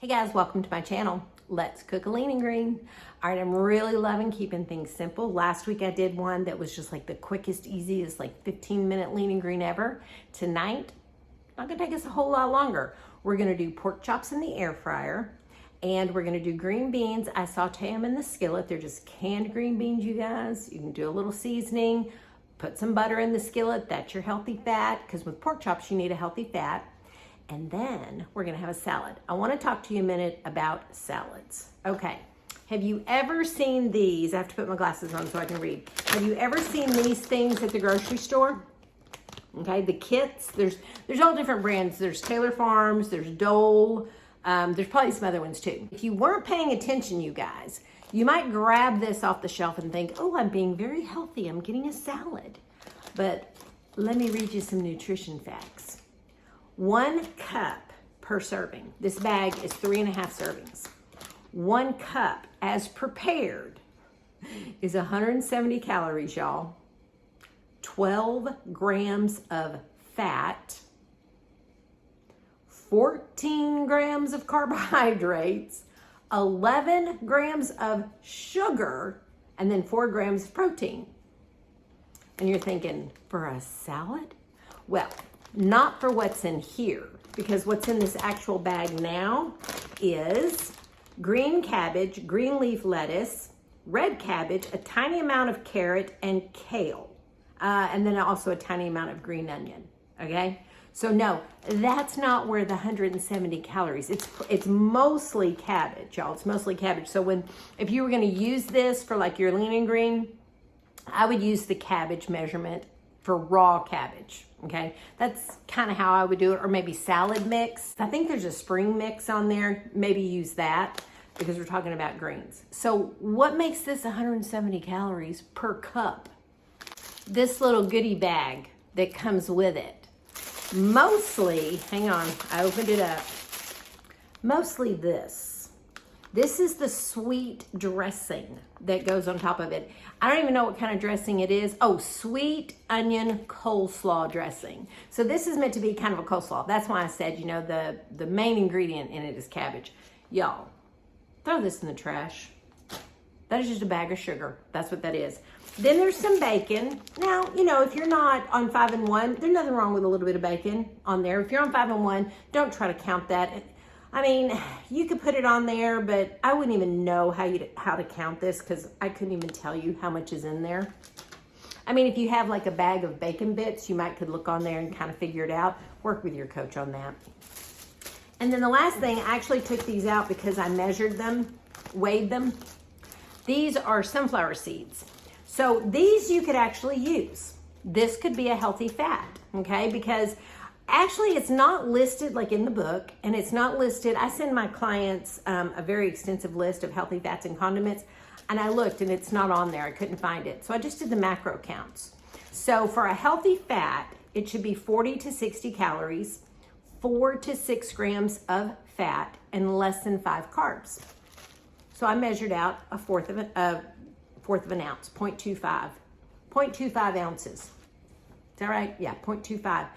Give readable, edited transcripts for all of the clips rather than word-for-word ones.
Hey guys, welcome to my channel. Let's cook a lean and green. All right, I'm really loving keeping things simple. Last week I did one that was just like the quickest, easiest, like 15-minute lean and green ever. Tonight, not gonna take us a whole lot longer. We're gonna do pork chops in the air fryer, and we're gonna do green beans. I saute them in the skillet. They're just canned green beans, you guys. You can do a little seasoning, put some butter in the skillet. That's your healthy fat, because with pork chops, you need a healthy fat. And then we're gonna have a salad. I wanna talk to you a minute about salads. Okay, have you ever seen these? I have to put my glasses on so I can read. Have you ever seen these things at the grocery store? Okay, the kits, there's all different brands. There's Taylor Farms, there's Dole, there's probably some other ones too. If you weren't paying attention, you guys, you might grab this off the shelf and think, oh, I'm being very healthy, I'm getting a salad. But let me read you some nutrition facts. 1 cup per serving. This bag is 3.5 servings. 1 cup as prepared is 170 calories, y'all. 12 grams of fat, 14 grams of carbohydrates, 11 grams of sugar, and then 4 grams of protein. And you're thinking, for a salad? Well, not for what's in here, because what's in this actual bag now is green cabbage, green leaf lettuce, red cabbage, a tiny amount of carrot, and kale. And then also a tiny amount of green onion, okay? So no, that's not where the 170 calories, it's mostly cabbage, y'all, it's mostly cabbage. So if you were gonna use this for like your lean and green, I would use the cabbage measurement for raw cabbage, okay? That's kind of how I would do it, or maybe salad mix. I think there's a spring mix on there, maybe use that because we're talking about greens. So what makes this 170 calories per cup? This little goodie bag that comes with it. Mostly, hang on, I opened it up. Mostly this. This is the sweet dressing that goes on top of it. I don't even know what kind of dressing it is. Oh, sweet onion coleslaw dressing. So this is meant to be kind of a coleslaw. That's why I said, you know, the main ingredient in it is cabbage. Y'all, throw this in the trash. That is just a bag of sugar. That's what that is. Then there's some bacon. Now, you know, if you're not on 5-in-1, there's nothing wrong with a little bit of bacon on there. If you're on 5-in-1, don't try to count that. I mean, you could put it on there, but I wouldn't even know how to count this because I couldn't even tell you how much is in there. I mean, if you have like a bag of bacon bits, you could look on there and kind of figure it out. Work with your coach on that. And then the last thing, I actually took these out because I measured them, weighed them. These are sunflower seeds. So these you could actually use. This could be a healthy fat, okay? Because actually, it's not listed like in the book, and it's not listed. I send my clients a very extensive list of healthy fats and condiments, and I looked and it's not on there. I couldn't find it. So I just did the macro counts. So for a healthy fat, it should be 40 to 60 calories, 4 to 6 grams of fat, and less than 5 carbs. So I measured out a fourth of an ounce, 0.25 ounces. Is that right? Yeah, 0.25.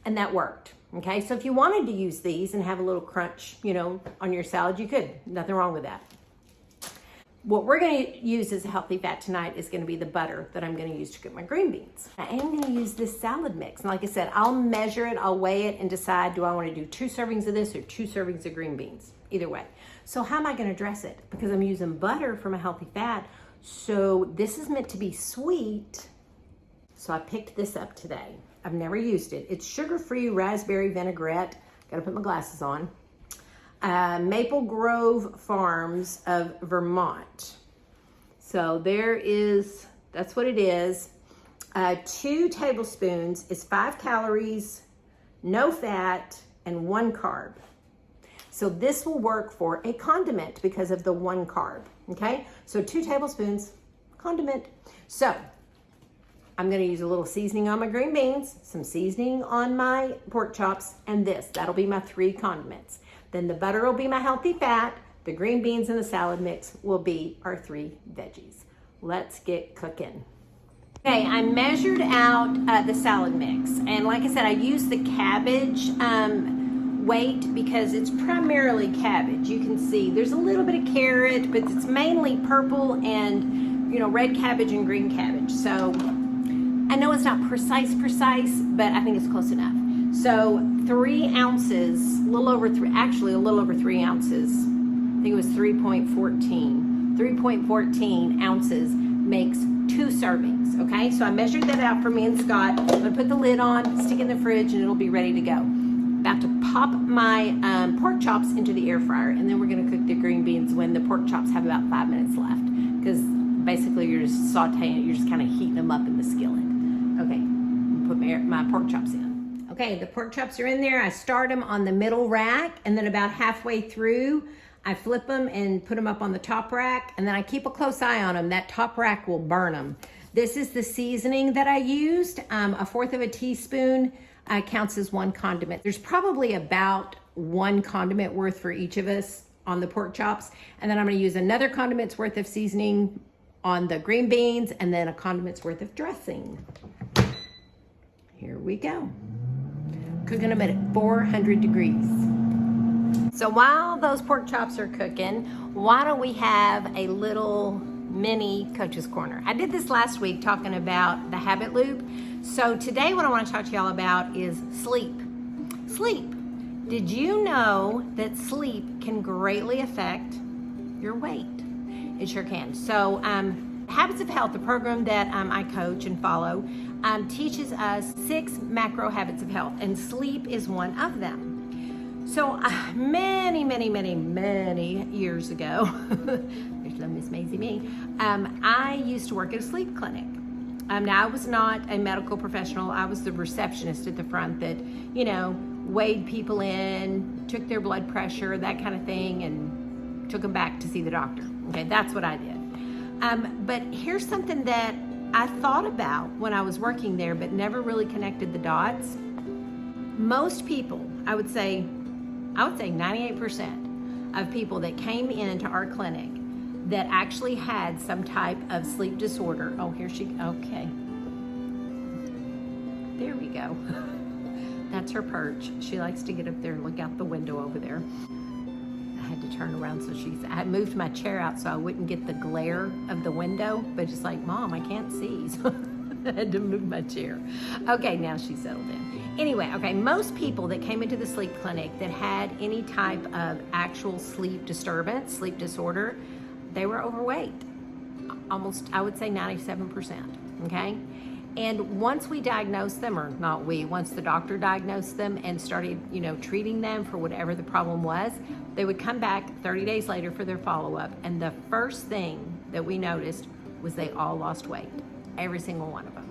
And that worked, okay? So if you wanted to use these and have a little crunch, you know, on your salad, you could. Nothing wrong with that. What we're gonna use as a healthy fat tonight is gonna be the butter that I'm gonna use to cook my green beans. I am gonna use this salad mix. And like I said, I'll measure it, I'll weigh it and decide, do I wanna do 2 servings of this or 2 servings of green beans? Either way. So how am I gonna dress it? Because I'm using butter from a healthy fat, so this is meant to be sweet. So I picked this up today. I've never used it. It's sugar-free raspberry vinaigrette. Gotta put my glasses on. Maple Grove Farms of Vermont. So that's what it is. 2 tablespoons is 5 calories, no fat, and 1 carb. So this will work for a condiment because of the 1 carb, okay? So 2 tablespoons, condiment. So I'm gonna use a little seasoning on my green beans, some seasoning on my pork chops, and that'll be my 3 condiments. Then the butter will be my healthy fat, the green beans and the salad mix will be our 3 veggies. Let's get cooking. Okay, I measured out the salad mix, and like I said, I used the cabbage weight because it's primarily cabbage. You can see there's a little bit of carrot, but it's mainly purple and, you know, red cabbage and green cabbage. So I know it's not precise, but I think it's close enough. So 3 ounces, a little over 3 ounces. I think it was 3.14. 3.14 ounces makes 2 servings, okay? So I measured that out for me and Scott. I'm gonna put the lid on, stick it in the fridge, and it'll be ready to go. About to pop my pork chops into the air fryer, and then we're gonna cook the green beans when the pork chops have about 5 minutes left, because basically you're just sauteing it, you're just kind of heating them up in the skillet. Okay, put my pork chops in. Okay, the pork chops are in there. I start them on the middle rack, and then about halfway through, I flip them and put them up on the top rack, and then I keep a close eye on them. That top rack will burn them. This is the seasoning that I used. 1/4 teaspoon counts as 1 condiment. There's probably about 1 condiment worth for each of us on the pork chops, and then I'm gonna use another condiment's worth of seasoning on the green beans, and then a condiment's worth of dressing. Here we go. Cooking them at 400 degrees. So while those pork chops are cooking, why don't we have a little mini Coach's Corner? I did this last week talking about the habit loop. So today what I want to talk to y'all about is sleep. Sleep. Did you know that sleep can greatly affect your weight? It sure can. So Habits of Health, the program that I coach and follow, teaches us 6 macro habits of health, and sleep is one of them. So many years ago, there's no Miss Maisie me, I used to work at a sleep clinic. Now I was not a medical professional. I was the receptionist at the front that, you know, weighed people in, took their blood pressure, that kind of thing, and took them back to see the doctor. Okay, that's what I did. But here's something that I thought about when I was working there, but never really connected the dots. Most people, I would say 98% of people that came into our clinic that actually had some type of sleep disorder. Oh, okay. There we go. That's her perch. She likes to get up there and look out the window over there. I had to turn around I had moved my chair out so I wouldn't get the glare of the window, but just like, Mom, I can't see. So I had to move my chair. Okay, now she's settled in. Anyway, okay, most people that came into the sleep clinic that had any type of actual sleep disturbance, sleep disorder, they were overweight. Almost, I would say 97%, okay? And once we diagnosed them, or not we, once the doctor diagnosed them and started, you know, treating them for whatever the problem was, they would come back 30 days later for their follow-up, and the first thing that we noticed was they all lost weight. Every single one of them.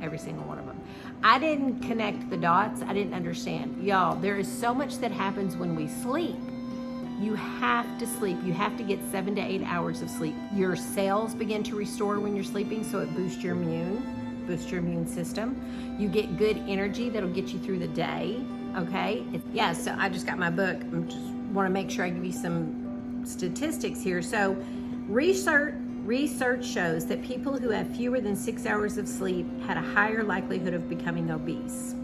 Every single one of them. I didn't connect the dots. I didn't understand. Y'all, there is so much that happens when we sleep. You have to sleep. You have to get 7 to 8 hours of sleep. Your cells begin to restore when you're sleeping, so it boosts your immune system. You get good energy that'll get you through the day, okay? So I just got my book. I just want to make sure I give you some statistics here. So research shows that people who have fewer than 6 hours of sleep had a higher likelihood of becoming obese.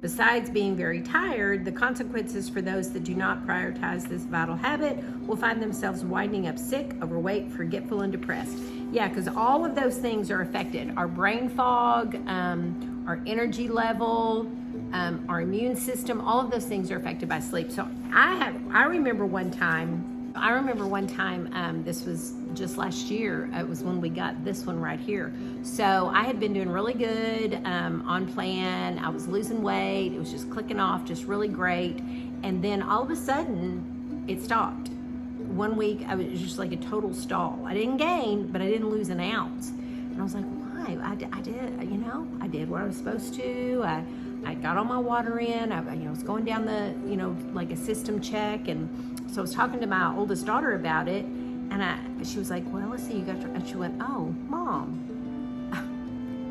Besides being very tired, the consequences for those that do not prioritize this vital habit will find themselves winding up sick, overweight, forgetful, and depressed. Yeah, because all of those things are affected. Our brain fog, our energy level, our immune system, all of those things are affected by sleep. So I remember one time, this was just last year, it was when we got this one right here. So I had been doing really good, on plan. I was losing weight. It was just clicking off, just really great. And then all of a sudden it stopped. 1 week, it was just like a total stall. I didn't gain, but I didn't lose an ounce. And I was like, why? I did what I was supposed to. I got all my water in. I was going down the, like a system check. And so I was talking to my oldest daughter about it. And she was like, well, let's see, and she went, oh, Mom,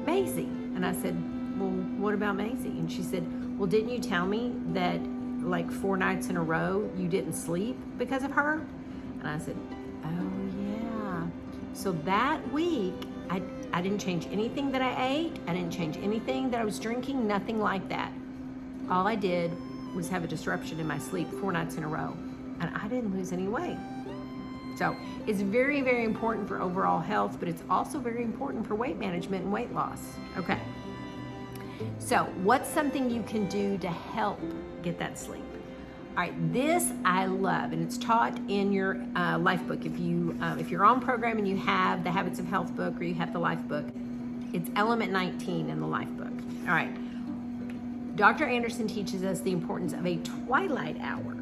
Maisie. And I said, well, what about Maisie? And she said, well, didn't you tell me that like 4 nights in a row you didn't sleep because of her? And I said, oh yeah. So that week, I didn't change anything that I ate. I didn't change anything that I was drinking, nothing like that. All I did was have a disruption in my sleep 4 nights in a row, and I didn't lose any weight. So it's very, very important for overall health, but it's also very important for weight management and weight loss. Okay. So what's something you can do to help get that sleep? All right, this I love, and it's taught in your life book. If you're on program and you have the Habits of Health book or you have the life book, it's element 19 in the life book. All right, Dr. Anderson teaches us the importance of a twilight hour.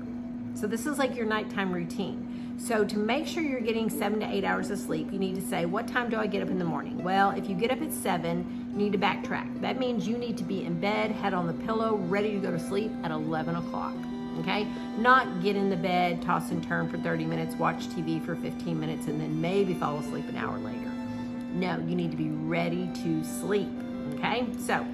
So this is like your nighttime routine. So to make sure you're getting 7 to 8 hours of sleep, you need to say, what time do I get up in the morning? Well, if you get up at 7, you need to backtrack. That means you need to be in bed, head on the pillow, ready to go to sleep at 11 o'clock, okay? Not get in the bed, toss and turn for 30 minutes, watch TV for 15 minutes, and then maybe fall asleep an hour later. No, you need to be ready to sleep, okay? So,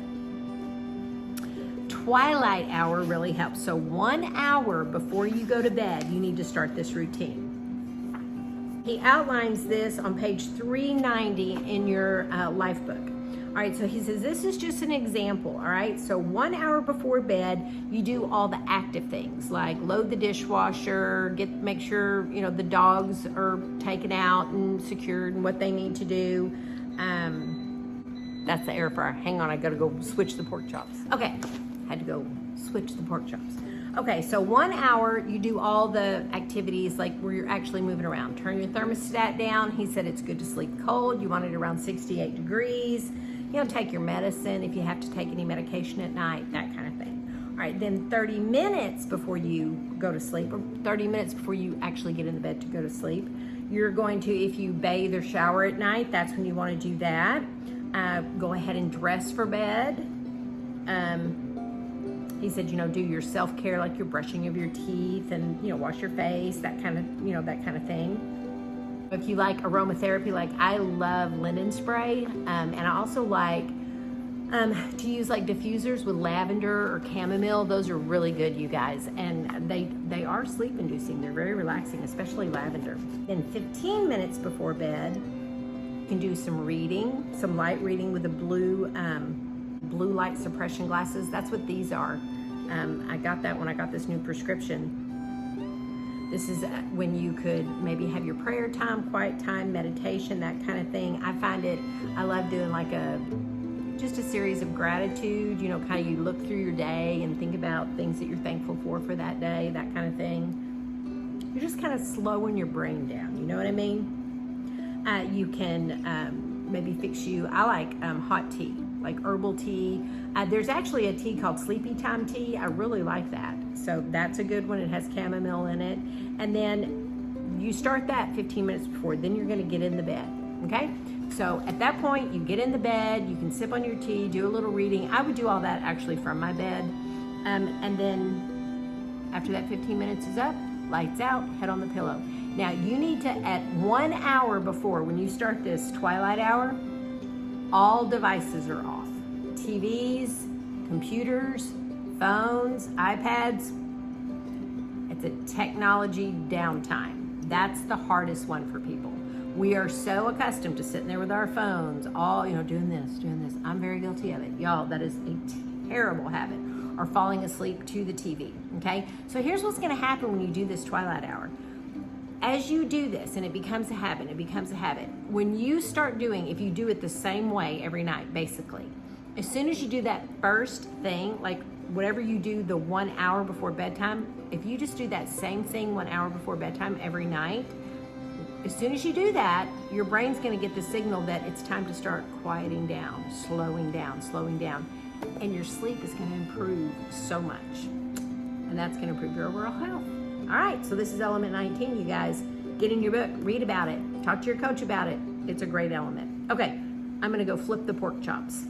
twilight hour really helps. So 1 hour before you go to bed, you need to start this routine. He outlines this on page 390 in your life book. All right, so he says this is just an example, all right? So 1 hour before bed, you do all the active things like load the dishwasher, make sure, the dogs are taken out and secured and what they need to do. That's the air fryer. Hang on, I gotta go switch the pork chops. Okay, had to go switch the pork chops. Okay, so 1 hour, you do all the activities like where you're actually moving around. Turn your thermostat down. He said it's good to sleep cold. You want it around 68 degrees. Take your medicine if you have to take any medication at night, that kind of thing. All right, then 30 minutes before you go to sleep, or 30 minutes before you actually get in the bed to go to sleep, you're going to, if you bathe or shower at night, that's when you want to do that. Go ahead and dress for bed. He said, do your self-care, like your brushing of your teeth and, wash your face, that kind of thing. If you like aromatherapy, like I love linen spray, and I also like to use like diffusers with lavender or chamomile. Those are really good, you guys, and they are sleep inducing. They're very relaxing, especially lavender. Then 15 minutes before bed, you can do some reading, some light reading with the blue light suppression glasses. That's what these are. I got that when I got this new prescription. This is when you could maybe have your prayer time, quiet time, meditation, that kind of thing. I love doing like just a series of gratitude, kind of you look through your day and think about things that you're thankful for that day, that kind of thing. You're just kind of slowing your brain down, you know what I mean? You can maybe I like hot tea, like herbal tea. There's actually a tea called Sleepy Time tea. I really like that. So that's a good one. It has chamomile in it. And then you start that 15 minutes before, then you're gonna get in the bed, okay? So at that point, you get in the bed, you can sip on your tea, do a little reading. I would do all that actually from my bed. And then after that 15 minutes is up, lights out, head on the pillow. Now you need to, at 1 hour before, when you start this twilight hour, all devices are off. TVs, computers, phones, iPads. It's a technology downtime. That's the hardest one for people. We are so accustomed to sitting there with our phones, all, doing this. I'm very guilty of it. Y'all, that is a terrible habit. Or falling asleep to the TV, okay? So here's what's gonna happen when you do this twilight hour. As you do this, and it becomes a habit, when you start doing, if you do it the same way every night, basically, as soon as you do that first thing, like whatever you do the 1 hour before bedtime, if you just do that same thing 1 hour before bedtime every night, as soon as you do that, your brain's gonna get the signal that it's time to start quieting down, slowing down, and your sleep is gonna improve so much. And that's gonna improve your overall health. All right, so this is element 19, you guys. Get in your book, read about it, talk to your coach about it. It's a great element. Okay, I'm gonna go flip the pork chops.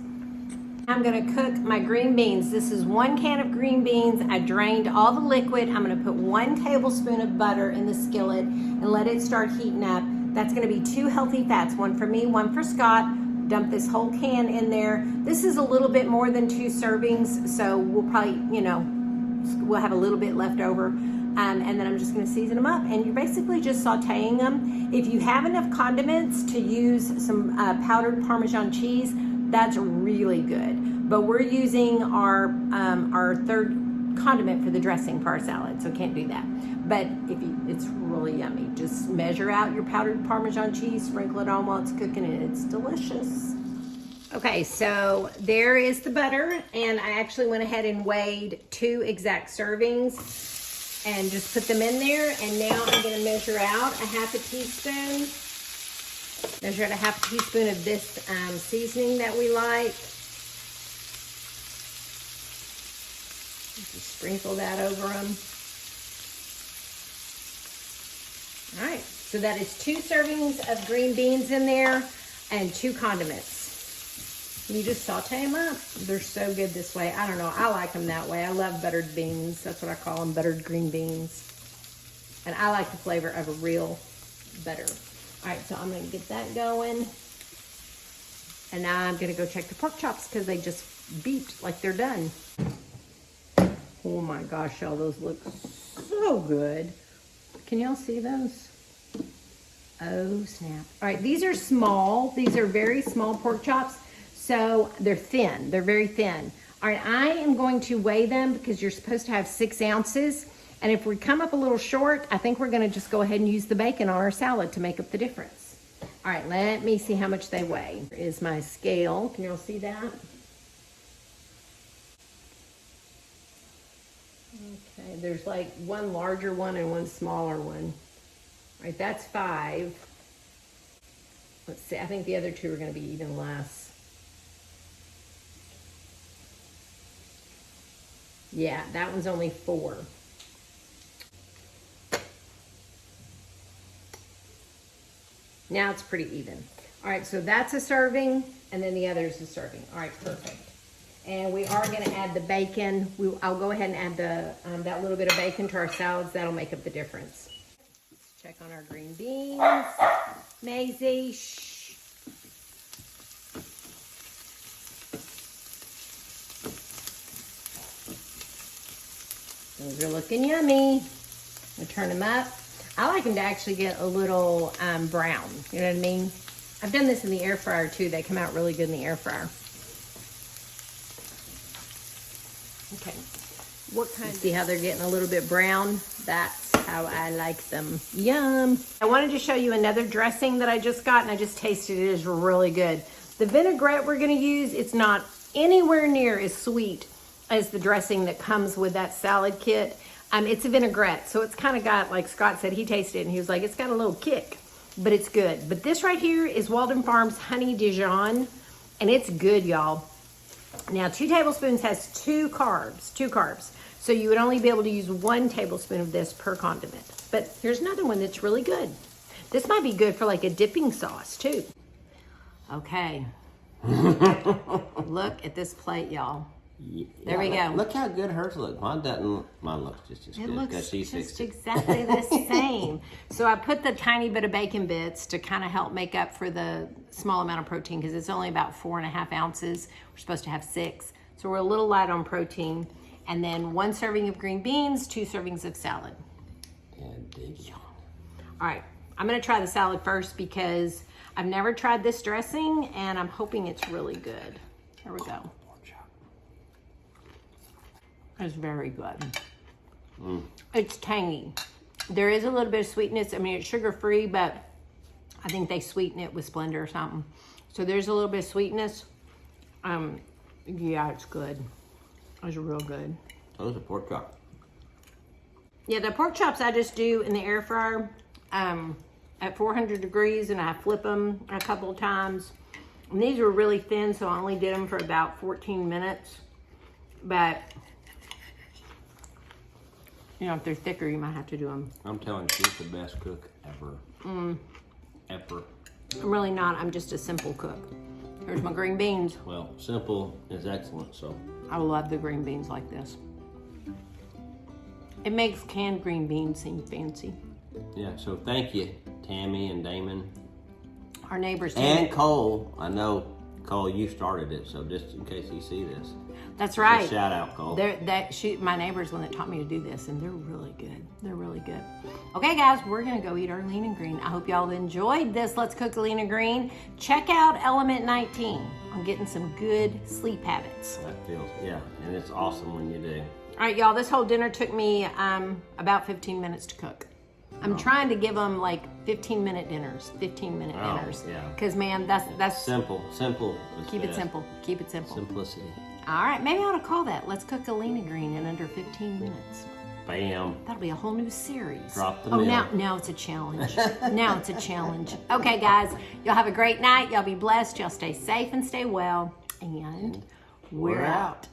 I'm gonna cook my green beans. This is 1 can of green beans. I drained all the liquid. I'm gonna put 1 tablespoon of butter in the skillet and let it start heating up. That's gonna be 2 healthy fats, 1 for me, 1 for Scott. Dump this whole can in there. This is a little bit more than 2 servings, so we'll probably, we'll have a little bit left over. And then I'm just gonna season them up, and you're basically just sauteing them. If you have enough condiments to use some powdered Parmesan cheese, that's really good. But we're using our third condiment for the dressing for our salad, so can't do that. But it's really yummy. Just measure out your powdered Parmesan cheese, sprinkle it on while it's cooking, and it's delicious. Okay, so there is the butter, and I actually went ahead and weighed 2 exact servings and just put them in there. And now I'm gonna measure out a half a teaspoon. Measure out a half a teaspoon of this seasoning that we like. Just sprinkle that over them. All right, so that is 2 servings of green beans in there and 2 condiments. You just saute them up. They're so good this way. I don't know, I like them that way. I love buttered beans. That's what I call them, buttered green beans. And I like the flavor of a real butter. All right, so I'm gonna get that going. And now I'm gonna go check the pork chops because they just beeped like they're done. Oh my gosh, y'all, those look so good. Can y'all see those? Oh snap. All right, these are small. These are very small pork chops. So they're thin, they're very thin. All right, I am going to weigh them because you're supposed to have 6 ounces. And if we come up a little short, I think we're gonna just go ahead and use the bacon on our salad to make up the difference. All right, let me see how much they weigh. Here is my scale, can y'all see that? Okay, there's like one larger one and one smaller one. All right, that's 5. Let's see, I think the other 2 are gonna be even less. Yeah, that one's only 4. Now it's pretty even. All right, so that's a serving, and then the other is a serving. All right, perfect. And we are gonna add the bacon. I'll go ahead and add that little bit of bacon to our salads. That'll make up the difference. Let's check on our green beans. Maisie, shh. Those are looking yummy. We'll turn them up. I like them to actually get a little brown. You know what I mean? I've done this in the air fryer too. They come out really good in the air fryer. Okay. What kind? See how they're getting a little bit brown? That's how I like them. Yum. I wanted to show you another dressing that I just got, and I just tasted it. It is really good. The vinaigrette we're going to use, it's not anywhere near as sweet as the dressing that comes with that salad kit. It's a vinaigrette, so it's kind of got, like Scott said, he tasted it and he was like, it's got a little kick, but it's good. But this right here is Walden Farms Honey Dijon, and it's good, y'all. Now, 2 tablespoons has 2 carbs. So you would only be able to use 1 tablespoon of this per condiment. But here's another one that's really good. This might be good for like a dipping sauce too. Okay. Look at this plate, y'all. Yeah, there we go. Look how good hers look. Mine looks just as good. It looks just exactly the same. So I put the tiny bit of bacon bits to kind of help make up for the small amount of protein because it's only about 4.5 ounces. We're supposed to have 6. So we're a little light on protein. And then 1 serving of green beans, 2 servings of salad. And Dijon. All right, I'm gonna try the salad first because I've never tried this dressing and I'm hoping it's really good. Here we go. It's very good. It's tangy. There is a little bit of sweetness. I mean, it's sugar-free, but I think they sweeten it with Splenda or something. So there's a little bit of sweetness. Yeah, it's good. It's real good. Oh, it's a pork chop. Yeah, the pork chops I just do in the air fryer at 400 degrees, and I flip them a couple of times. And these were really thin, so I only did them for about 14 minutes. But you know, if they're thicker, you might have to do them. I'm telling you, she's the best cook ever. Ever. I'm really not. I'm just a simple cook. Here's my green beans. Well, simple is excellent, so. I love the green beans like this. It makes canned green beans seem fancy. Yeah, so thank you, Tammy and Damon. Our neighbors. And Cole. I know, Cole, you started it, so just in case you see this. That's right. Just shout out, Cole. My neighbor's one that taught me to do this, and they're really good. They're really good. Okay, guys, we're going to go eat our lean and green. I hope y'all enjoyed this Let's Cook Lean and Green. Check out Element 19 on getting some good sleep habits. That feels, yeah, and it's awesome when you do. All right, y'all, this whole dinner took me about 15 minutes to cook. I'm trying to give them like 15-minute dinners, 15-minute dinners. Yeah. Because, man, that's Simple. Keep it simple. Keep it simple. Simplicity. All right, maybe I ought to call that. Let's cook a Lena Green in under 15 minutes. Bam. That'll be a whole new series. Drop the Oh, mill. now it's a challenge. Now it's a challenge. Okay, guys, y'all have a great night. Y'all be blessed. Y'all stay safe and stay well. And we're out.